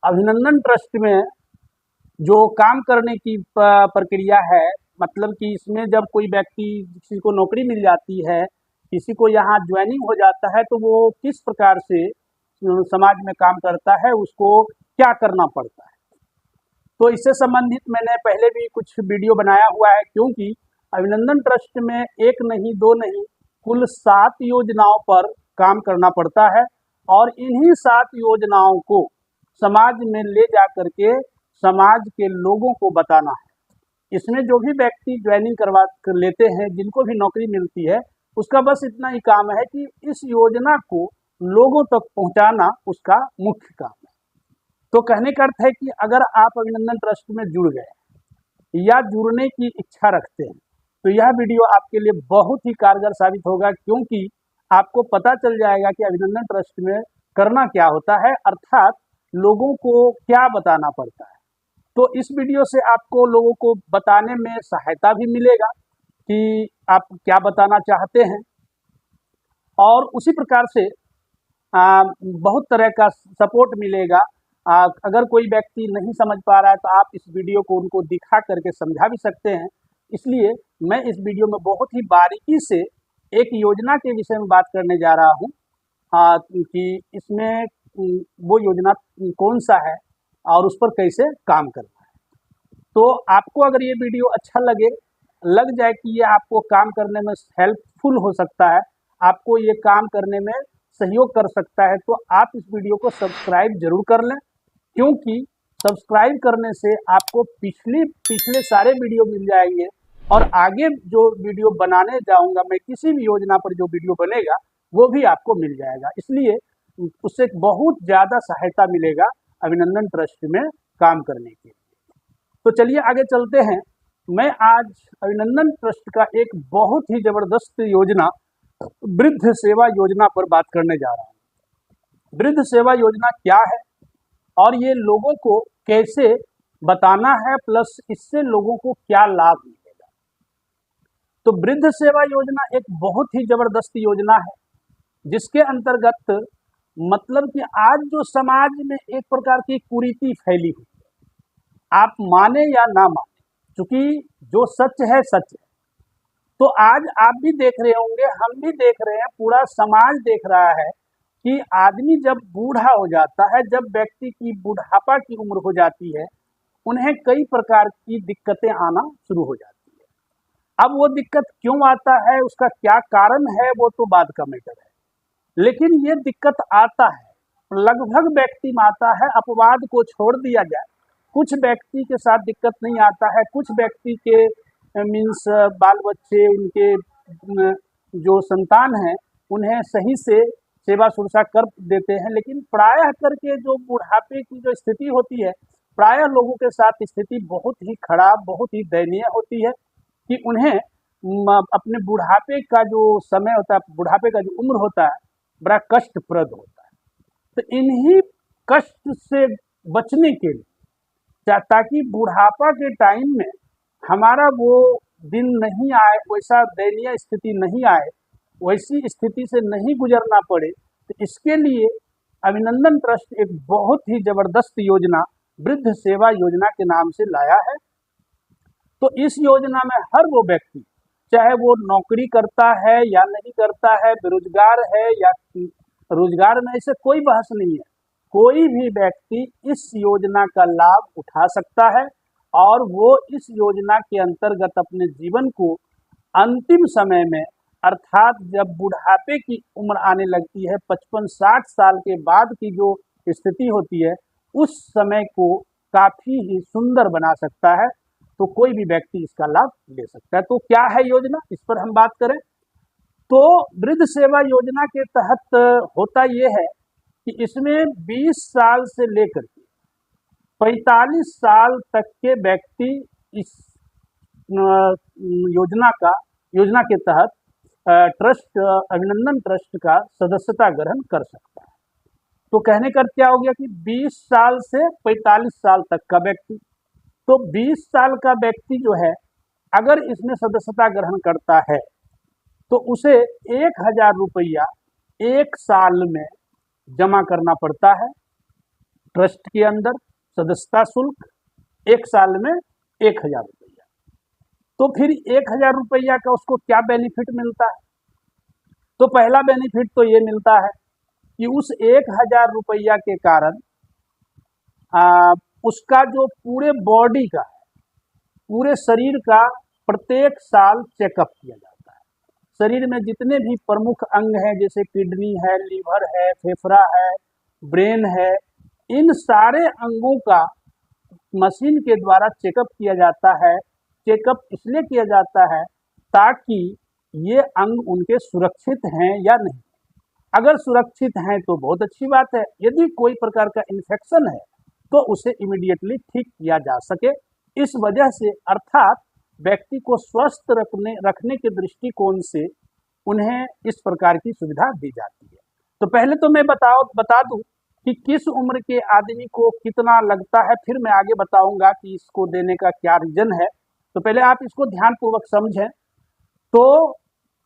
अभिनंदन ट्रस्ट में जो काम करने की प्रक्रिया है, मतलब कि इसमें जब कोई व्यक्ति, किसी को नौकरी मिल जाती है, किसी को यहाँ ज्वाइनिंग हो जाता है, तो वो किस प्रकार से समाज में काम करता है, उसको क्या करना पड़ता है। तो इससे संबंधित मैंने पहले भी कुछ वीडियो बनाया हुआ है, क्योंकि अभिनंदन ट्रस्ट में एक नहीं दो नहीं कुल 7 योजनाओं पर काम करना पड़ता है और इन्हीं 7 योजनाओं को समाज में ले जा करके समाज के लोगों को बताना है। इसमें जो भी व्यक्ति ज्वाइनिंग करवा कर लेते हैं, जिनको भी नौकरी मिलती है, उसका बस इतना ही काम है कि इस योजना को लोगों तक पहुंचाना उसका मुख्य काम है। तो कहने का अर्थ है कि अगर आप अभिनंदन ट्रस्ट में जुड़ गए या जुड़ने की इच्छा रखते हैं, तो यह वीडियो आपके लिए बहुत ही कारगर साबित होगा, क्योंकि आपको पता चल जाएगा कि अभिनंदन ट्रस्ट में करना क्या होता है, अर्थात लोगों को क्या बताना पड़ता है। तो इस वीडियो से आपको लोगों को बताने में सहायता भी मिलेगा कि आप क्या बताना चाहते हैं, और उसी प्रकार से बहुत तरह का सपोर्ट मिलेगा। अगर कोई व्यक्ति नहीं समझ पा रहा है, तो आप इस वीडियो को उनको दिखा करके समझा भी सकते हैं। इसलिए मैं इस वीडियो में बहुत ही बारीकी से एक योजना के विषय में बात करने जा रहा हूँ कि इसमें वो योजना कौन सा है और उस पर कैसे काम करना है। तो आपको अगर ये वीडियो अच्छा लग जाए कि ये आपको काम करने में हेल्पफुल हो सकता है, आपको ये काम करने में सहयोग कर सकता है, तो आप इस वीडियो को सब्सक्राइब जरूर कर लें, क्योंकि सब्सक्राइब करने से आपको पिछले सारे वीडियो मिल जाएंगे और आगे जो वीडियो बनाने जाऊंगा मैं, किसी भी योजना पर जो वीडियो बनेगा वो भी आपको मिल जाएगा। इसलिए उससे बहुत ज़्यादा सहायता मिलेगा अभिनंदन ट्रस्ट में काम करने के लिए। तो चलिए आगे चलते हैं। मैं आज अभिनंदन ट्रस्ट का एक बहुत ही ज़बरदस्त योजना, वृद्ध सेवा योजना पर बात करने जा रहा हूँ। वृद्ध सेवा योजना क्या है और ये लोगों को कैसे बताना है, प्लस इससे लोगों को क्या लाभ मिलेगा। तो वृद्ध सेवा योजना एक बहुत ही जबरदस्त योजना है, जिसके अंतर्गत मतलब कि आज जो समाज में एक प्रकार की कुरीति फैली हुई है, आप माने या ना माने, क्योंकि जो सच है सच है। तो आज आप भी देख रहे होंगे, हम भी देख रहे हैं, पूरा समाज देख रहा है कि आदमी जब बूढ़ा हो जाता है, जब व्यक्ति की बुढ़ापा की उम्र हो जाती है, उन्हें कई प्रकार की दिक्कतें आना शुरू हो जाती है। अब वो दिक्कत क्यों आता है, उसका क्या कारण है, वो तो बाद का मैटर है, लेकिन ये दिक्कत आता है, लगभग व्यक्ति में आता है। अपवाद को छोड़ दिया जाए, कुछ व्यक्ति के साथ दिक्कत नहीं आता है, कुछ व्यक्ति के मीन्स बाल बच्चे, उनके जो संतान हैं, उन्हें सही से सेवा शुश्रूषा कर देते हैं, लेकिन प्रायः करके जो बुढ़ापे की जो स्थिति होती है, प्रायः लोगों के साथ स्थिति बहुत ही खराब, बहुत ही दयनीय होती है कि उन्हें अपने बुढ़ापे का जो समय होता है, बुढ़ापे का जो उम्र होता है, बड़ा कष्टप्रद होता है। तो इन्हीं कष्ट से बचने के लिए, ताकि बुढ़ापा के टाइम में हमारा वो दिन नहीं आए, वैसा दयनीय स्थिति नहीं आए, वैसी स्थिति से नहीं गुजरना पड़े, तो इसके लिए अभिनंदन ट्रस्ट एक बहुत ही जबरदस्त योजना वृद्ध सेवा योजना के नाम से लाया है। तो इस योजना में हर वो व्यक्ति, चाहे वो नौकरी करता है या नहीं करता है, बेरोजगार है या रोजगार में, ऐसे कोई बहस नहीं है, कोई भी व्यक्ति इस योजना का लाभ उठा सकता है और वो इस योजना के अंतर्गत अपने जीवन को अंतिम समय में, अर्थात जब बुढ़ापे की उम्र आने लगती है, 55-60 साल के बाद की जो स्थिति होती है, उस समय को काफ़ी ही सुंदर बना सकता है। तो कोई भी व्यक्ति इसका लाभ ले सकता है। तो क्या है योजना, इस पर हम बात करें तो वृद्ध सेवा योजना के तहत होता ये है कि इसमें 20 साल से लेकर 45 साल तक के व्यक्ति इस योजना के तहत ट्रस्ट, अभिनंदन ट्रस्ट का सदस्यता ग्रहण कर सकता है। तो कहने का क्या हो गया कि 20 साल से 45 साल तक का व्यक्ति, तो 20 साल का व्यक्ति जो है, अगर इसमें सदस्यता ग्रहण करता है तो उसे 1000 रुपया 1 साल में जमा करना पड़ता है। ट्रस्ट के अंदर सदस्यता शुल्क 1 साल में 1,000 रुपया। तो फिर 1,000 रुपया का उसको क्या बेनिफिट मिलता है? तो पहला बेनिफिट तो ये मिलता है कि उस 1,000 रुपया के कारण उसका जो पूरे बॉडी का, पूरे शरीर का प्रत्येक साल चेकअप किया जाता है। शरीर में जितने भी प्रमुख अंग हैं, जैसे किडनी है, लीवर है, फेफड़ा है, ब्रेन है, इन सारे अंगों का मशीन के द्वारा चेकअप किया जाता है। चेकअप इसलिए किया जाता है ताकि ये अंग उनके सुरक्षित हैं या नहीं। अगर सुरक्षित हैं तो बहुत अच्छी बात है, यदि कोई प्रकार का इन्फेक्शन है तो उसे इमीडिएटली ठीक किया जा सके। इस वजह से अर्थात व्यक्ति को स्वस्थ रखने के दृष्टिकोण से उन्हें इस प्रकार की सुविधा दी जाती है। तो पहले तो मैं बता दूं कि किस उम्र के आदमी को कितना लगता है, फिर मैं आगे बताऊंगा कि इसको देने का क्या रीजन है। तो पहले आप इसको ध्यानपूर्वक समझें। तो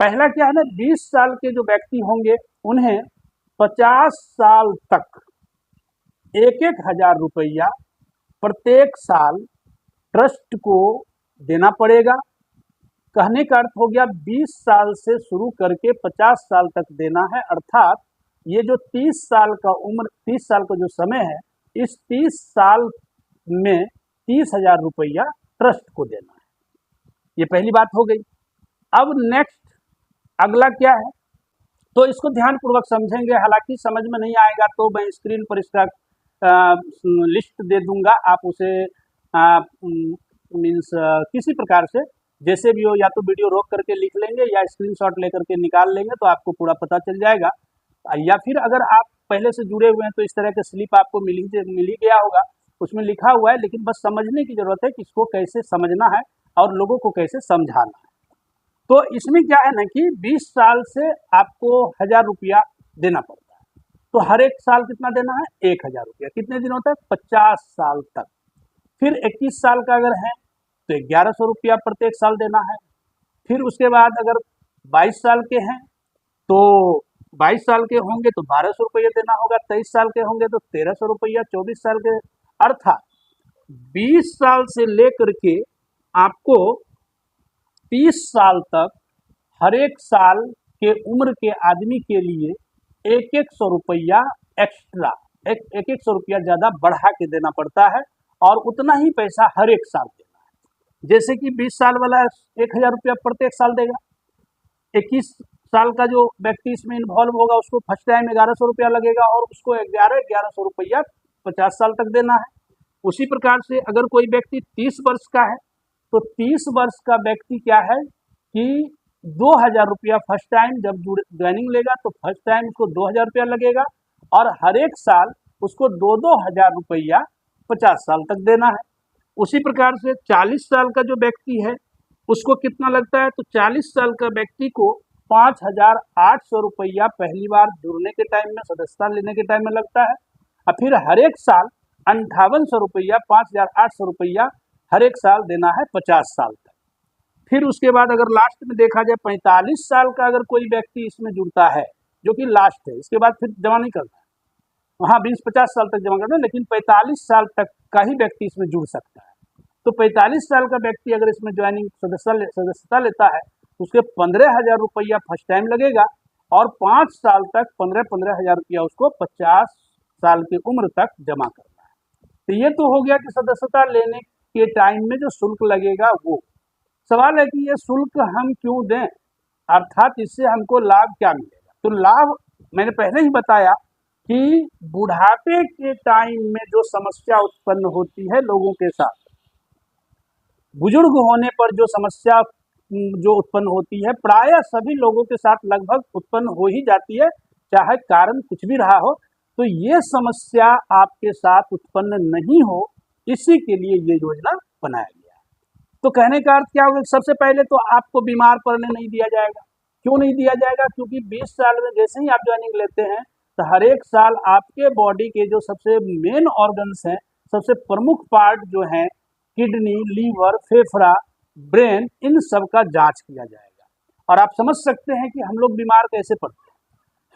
पहला क्या है ना, 20 साल के जो व्यक्ति होंगे उन्हें 50 साल तक 1,000 रुपया प्रत्येक साल ट्रस्ट को देना पड़ेगा। कहने का अर्थ हो गया 20 साल से शुरू करके 50 साल तक देना है। अर्थात ये जो 30 साल का उम्र, 30 साल का जो समय है, इस 30 साल में 30,000 रुपया ट्रस्ट को देना है। ये पहली बात हो गई। अब नेक्स्ट अगला क्या है, तो इसको ध्यानपूर्वक समझेंगे। हालांकि समझ में नहीं आएगा तो मैं स्क्रीन पर इसका लिस्ट दे दूंगा, आप उसे मीन्स किसी प्रकार से जैसे भी हो, या तो वीडियो रोक करके लिख लेंगे या स्क्रीनशॉट लेकर के निकाल लेंगे तो आपको पूरा पता चल जाएगा। या फिर अगर आप पहले से जुड़े हुए हैं तो इस तरह के स्लिप आपको मिल ही गया होगा, उसमें लिखा हुआ है। लेकिन बस समझने की जरूरत है कि इसको कैसे समझना है और लोगों को कैसे समझाना है। तो इसमें क्या है ना कि 20 साल से आपको 1,000 रुपया देना पड़ता है। तो हर एक साल कितना देना है? 1,000 रुपया। कितने दिनों तक? 50 साल तक। फिर 21 साल का अगर है तो 1,100 रुपया प्रत्येक साल देना है। फिर उसके बाद अगर 22 साल के हैं तो 22 साल के होंगे तो 1,200 रुपया देना होगा। 23 साल के होंगे तो 1,300 रुपया। 24 साल के, अर्थात 20 साल से लेकर के आपको 30 साल तक हर एक साल के उम्र के आदमी के लिए 1,100 रुपया एक्स्ट्रा, एक 1,100 रुपया ज़्यादा बढ़ा के देना पड़ता है और उतना ही पैसा हर एक साल देना है। जैसे कि 20 साल वाला 1,000 रुपया प्रत्येक साल देगा। 21 साल का जो व्यक्ति इसमें इन्वॉल्व होगा उसको फर्स्ट टाइम 1,100 रुपया लगेगा और उसको 1,100 रुपया 50 साल तक देना है। उसी प्रकार से अगर कोई व्यक्ति 30 वर्ष का है तो 30 वर्ष का व्यक्ति क्या है कि 2,000 रुपया फर्स्ट टाइम जब ज्वाइनिंग लेगा तो फर्स्ट टाइम उसको 2,000 रुपया लगेगा और हर एक साल उसको 2,000 रुपया 50 साल तक देना है। उसी प्रकार से 40 साल का जो व्यक्ति है उसको कितना लगता है? तो 40 साल का व्यक्ति को 5,800 रुपया पहली बार जुड़ने के टाइम में, सदस्यता लेने के टाइम में लगता है और फिर हर एक साल 5,800 रुपया, 5,800 रुपया हर एक साल देना है 50 साल तक। फिर उसके बाद अगर लास्ट में देखा जाए 45 साल का अगर कोई व्यक्ति इसमें जुड़ता है, जो कि लास्ट है, इसके बाद फिर जमा नहीं करना है, वहाँ 20-50 साल तक जमा करना है, लेकिन 45 साल तक का ही व्यक्ति इसमें जुड़ सकता है। तो 45 साल का व्यक्ति अगर इसमें ज्वाइनिंग सदस्यता लेता है तो उसके 15,000 रुपया फर्स्ट टाइम लगेगा और 5 साल तक 15,000 रुपया उसको 50 साल की उम्र तक जमा करना है। तो ये तो हो गया कि सदस्यता लेने के टाइम में जो शुल्क लगेगा वो। सवाल है कि ये शुल्क हम क्यों दें, अर्थात इससे हमको लाभ क्या मिलेगा? तो लाभ मैंने पहले ही बताया कि बुढ़ापे के टाइम में जो समस्या उत्पन्न होती है लोगों के साथ, बुजुर्ग होने पर जो समस्या जो उत्पन्न होती है, प्रायः सभी लोगों के साथ लगभग उत्पन्न हो ही जाती है, चाहे कारण कुछ भी रहा हो। तो ये समस्या आपके साथ उत्पन्न नहीं हो, इसी के लिए ये योजना बनाया गया है। तो कहने का अर्थ क्या होगा? सबसे पहले तो आपको बीमार पड़ने नहीं दिया जाएगा। क्यों नहीं दिया जाएगा? क्योंकि 20 साल में जैसे ही आप ज्वाइनिंग लेते हैं तो हर एक साल आपके बॉडी के जो सबसे मेन ऑर्गन्स हैं, सबसे प्रमुख पार्ट जो हैं, किडनी, लीवर, फेफड़ा, ब्रेन, इन सब का जांच किया जाएगा। और आप समझ सकते हैं कि हम लोग बीमार कैसे पड़ते हैं,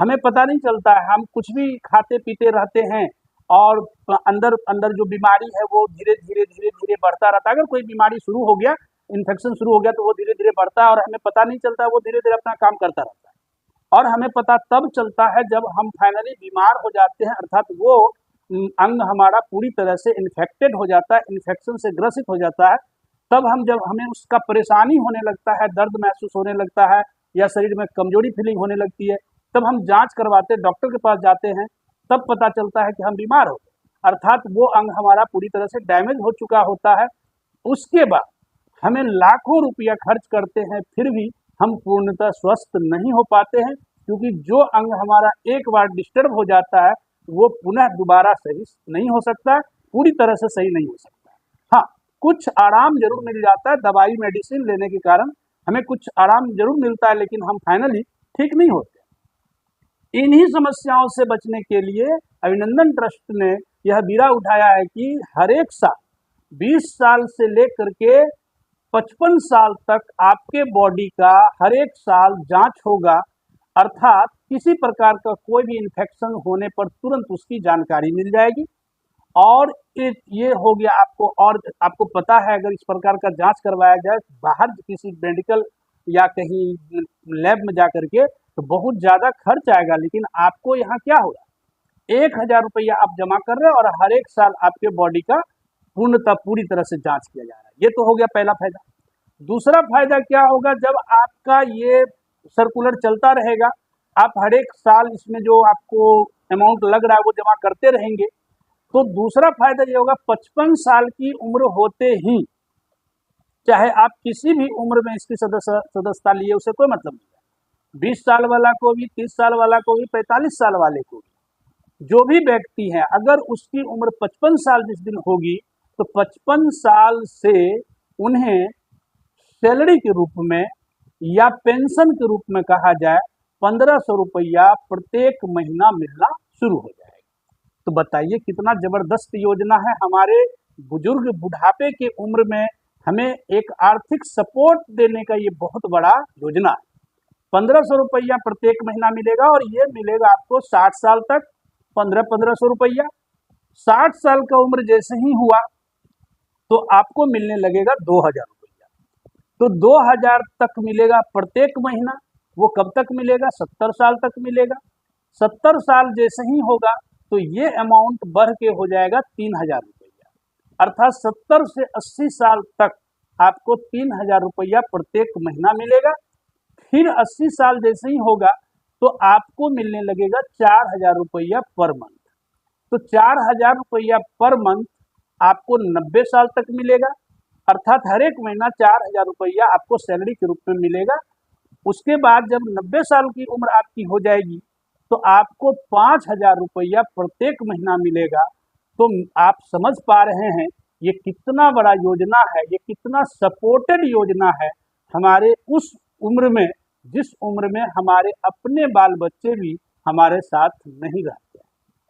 हमें पता नहीं चलता है। हम कुछ भी खाते पीते रहते हैं और अंदर अंदर जो बीमारी है वो धीरे धीरे धीरे धीरे बढ़ता रहता है। अगर कोई बीमारी शुरू हो गया, इन्फेक्शन शुरू हो गया, तो वो धीरे धीरे बढ़ता है और हमें पता नहीं चलता है, वो धीरे धीरे अपना काम करता रहता है। और हमें पता तब चलता है जब हम फाइनली बीमार हो जाते हैं, अर्थात वो अंग हमारा पूरी तरह से इन्फेक्टेड हो जाता है, इन्फेक्शन से ग्रसित हो जाता है। तब जब हमें उसका परेशानी होने लगता है, दर्द महसूस होने लगता है या शरीर में कमजोरी फीलिंग होने लगती है, तब हम जांच करवाते, डॉक्टर के पास जाते हैं, तब पता चलता है कि हम बीमार हो गए, अर्थात वो अंग हमारा पूरी तरह से डैमेज हो चुका होता है। उसके बाद हमें लाखों रुपया खर्च करते हैं, फिर भी हम पूर्णतः स्वस्थ नहीं हो पाते हैं, क्योंकि जो अंग हमारा एक बार डिस्टर्ब हो जाता है वो पुनः दोबारा सही नहीं हो सकता, पूरी तरह से सही नहीं हो सकता। हाँ, कुछ आराम जरूर मिल जाता है, दवाई मेडिसिन लेने के कारण हमें कुछ आराम जरूर मिलता है, लेकिन हम फाइनली ठीक नहीं होते। इन्हीं समस्याओं से बचने के लिए अभिनंदन ट्रस्ट ने यह बीड़ा उठाया है कि हर एक साल 20 साल से लेकर के 55 साल तक आपके बॉडी का हर एक साल जांच होगा, अर्थात किसी प्रकार का कोई भी इन्फेक्शन होने पर तुरंत उसकी जानकारी मिल जाएगी। और ये हो गया आपको, और आपको पता है अगर इस प्रकार का जांच करवाया जाए बाहर किसी मेडिकल या कहीं लैब में जा करके, तो बहुत ज़्यादा खर्च आएगा, लेकिन आपको यहाँ क्या होगा, 1000 रुपया आप जमा कर रहे हैं और हर एक साल आपके बॉडी का पूर्णतः पूरी तरह से जांच किया जा रहा है। ये तो हो गया पहला फायदा। दूसरा फायदा क्या होगा, जब आपका ये सर्कुलर चलता रहेगा, आप हर एक साल इसमें जो आपको अमाउंट लग रहा है वो जमा करते रहेंगे, तो दूसरा फायदा ये होगा, 55 साल की उम्र होते ही, चाहे आप किसी भी उम्र में इसकी सदस्यता लिए, उसे कोई मतलब नहीं है। 20 साल वाला को भी, 30 साल वाला को भी, 45 साल वाले को भी, जो भी व्यक्ति है, अगर उसकी उम्र 55 साल जिस दिन होगी, तो 55 साल से उन्हें सैलरी के रूप में या पेंशन के रूप में कहा जाए 1500 रुपया प्रत्येक महीना मिलना शुरू हो जाएगा। तो बताइए कितना जबरदस्त योजना है। हमारे बुजुर्ग बुढ़ापे के उम्र में हमें एक आर्थिक सपोर्ट देने का ये बहुत बड़ा योजना है। 1500 रुपया प्रत्येक महीना मिलेगा और ये मिलेगा आपको 60 साल तक, 1500 रुपया। 60 साल का उम्र जैसे ही हुआ तो आपको मिलने लगेगा 2000 रुपया। तो 2000 तक मिलेगा प्रत्येक महीना। वो कब तक मिलेगा, 70 साल तक मिलेगा। 70 साल जैसे ही होगा तो ये अमाउंट बढ़ के हो जाएगा 3000 रुपया, अर्थात 70 से 80 साल तक आपको 3000 रुपया प्रत्येक महीना मिलेगा। फिर 80 साल जैसे ही होगा तो आपको मिलने लगेगा 4000 रुपया पर मंथ। तो 4000 रुपया पर मंथ आपको 90 साल तक मिलेगा, अर्थात हर एक महीना 4000 रुपया आपको सैलरी के रूप में मिलेगा। उसके बाद जब 90 साल की उम्र आपकी हो जाएगी तो आपको 5000 रुपया प्रत्येक महीना मिलेगा। तो आप समझ पा रहे हैं ये कितना बड़ा योजना है, ये कितना सपोर्टेड योजना है हमारे उस उम्र में, जिस उम्र में हमारे अपने बाल बच्चे भी हमारे साथ नहीं रहते,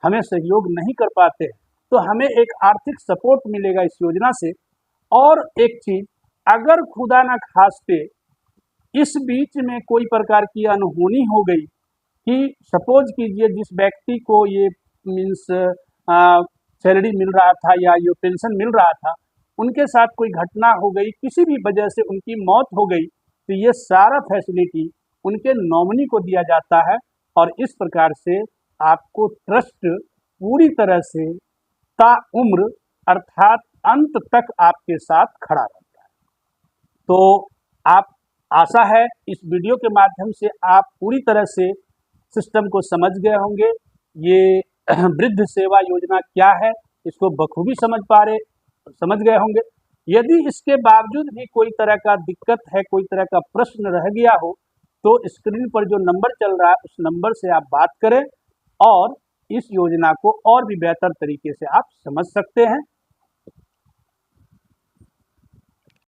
हमें सहयोग नहीं कर पाते, तो हमें एक आर्थिक सपोर्ट मिलेगा इस योजना से। और एक चीज, अगर खुदा न खास्ते इस बीच में कोई प्रकार की अनहोनी हो गई कि सपोज कीजिए जिस व्यक्ति को ये मीन्स सैलरी मिल रहा था या ये पेंशन मिल रहा था, उनके साथ कोई घटना हो गई, किसी भी वजह से उनकी मौत हो गई, तो ये सारा फैसिलिटी उनके नॉमिनी को दिया जाता है और इस प्रकार से आपको ट्रस्ट पूरी तरह से ताउम्र अर्थात अंत तक आपके साथ खड़ा रहता है। तो आप, आशा है इस वीडियो के माध्यम से आप पूरी तरह से सिस्टम को समझ गए होंगे। ये वृद्ध सेवा योजना क्या है इसको बखूबी समझ गए होंगे। यदि इसके बावजूद भी कोई तरह का दिक्कत है, कोई तरह का प्रश्न रह गया हो, तो स्क्रीन पर जो नंबर चल रहा है उस नंबर से आप बात करें और इस योजना को और भी बेहतर तरीके से आप समझ सकते हैं।